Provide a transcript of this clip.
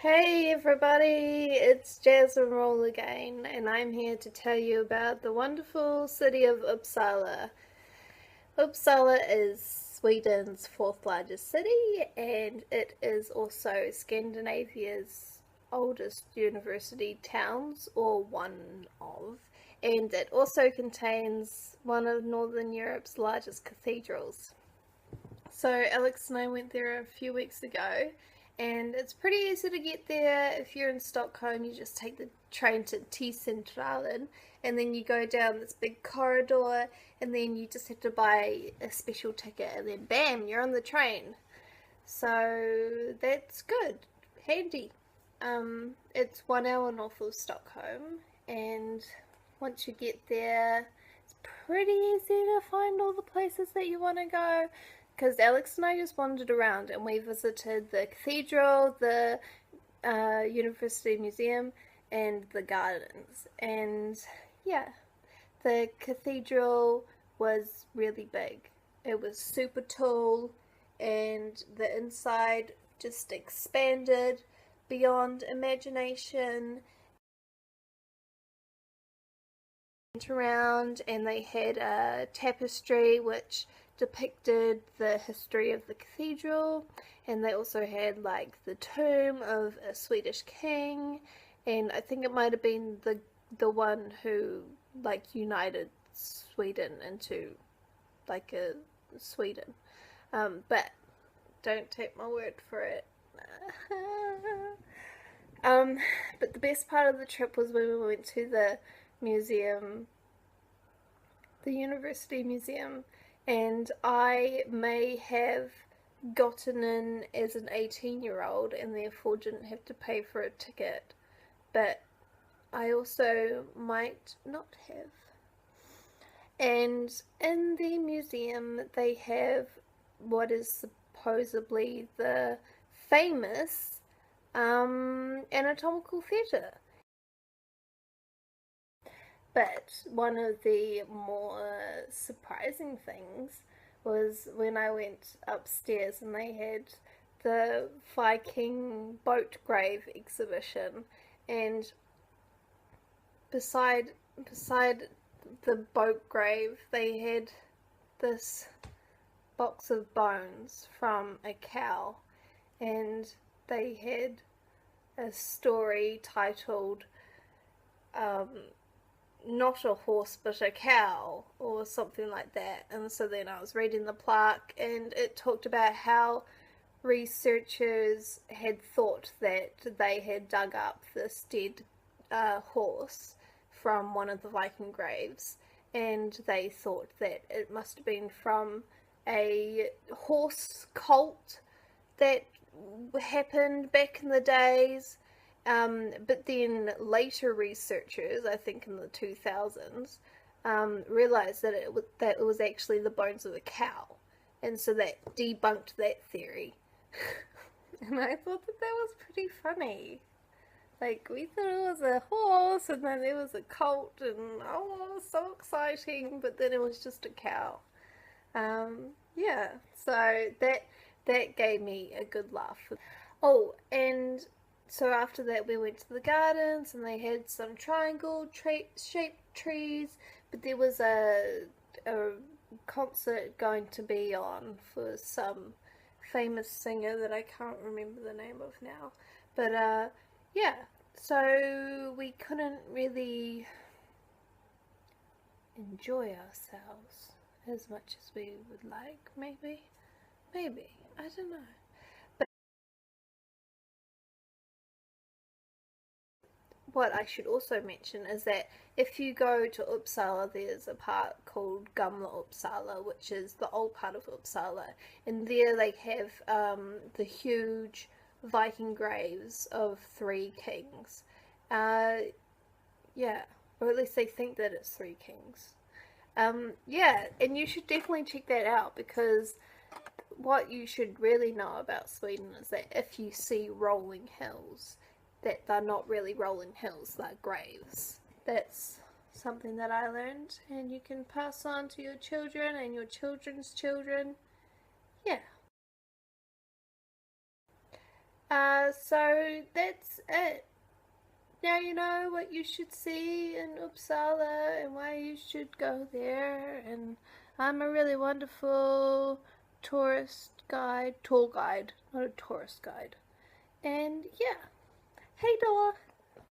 Hey everybody, it's Jazz and Roll again, and I'm here to tell you about the wonderful city of Uppsala. Uppsala is Sweden's fourth largest city, and it is also Scandinavia's oldest university towns, or one of, and it also contains one of Northern Europe's largest cathedrals. So Alex and I went there a few weeks ago, and it's pretty easy to get there. If you're in Stockholm, you just take the train to Cathedralen, and then you go down this big corridor, and then you just have to buy a special ticket, and then bam, you're on the train. So that's good, handy. It's 1 hour north of Stockholm, and once you get there, it's pretty easy to find all the places that you want to go. Because Alex and I just wandered around and we visited the cathedral, the university museum, and the gardens. And yeah, the cathedral was really big. It was super tall, and the inside just expanded beyond imagination. Went around and they had a tapestry which depicted the history of the cathedral, and they also had like the tomb of a Swedish king, and I think it might have been the one who like united Sweden into like a Sweden. But don't take my word for it. um, but the best part of the trip was when we went to the museum, the university museum, and I may have gotten in as an 18-year-old and therefore didn't have to pay for a ticket, but I also might not have. And in the museum they have what is supposedly the famous anatomical theatre. But one of the more surprising things was when I went upstairs and they had the Viking boat grave exhibition, and beside the boat grave they had this box of bones from a cow, and they had a story titled not a horse but a cow, or something like that. And so then I was reading the plaque, and it talked about how researchers had thought that they had dug up this dead horse from one of the Viking graves, and they thought that it must have been from a horse cult that happened back in the days. But then later researchers, I think in the 2000s, realized that it was actually the bones of a cow, and so that debunked that theory. And I thought that was pretty funny. Like, we thought it was a horse, and then there was a cult, and oh, it was so exciting, but then it was just a cow. Yeah, so that gave me a good laugh. Oh, and so after that we went to the gardens, and they had some triangle shaped trees, but there was a concert going to be on for some famous singer that I can't remember the name of now. But yeah, so we couldn't really enjoy ourselves as much as we would like, maybe, I don't know. But what I should also mention is that if you go to Uppsala, there's a part called Gamla Uppsala, which is the old part of Uppsala, and there they have the huge Viking graves of 3 kings. Yeah, or at least they think that it's 3 kings. Yeah, and you should definitely check that out, because what you should really know about Sweden is that if you see rolling hills, that they're not really rolling hills, they're graves. That's something that I learned, and you can pass on to your children and your children's children. Yeah. So that's it. Now you know what you should see in Uppsala and why you should go there. And I'm a really wonderful tour guide, not a tourist guide. And yeah, hey Dora.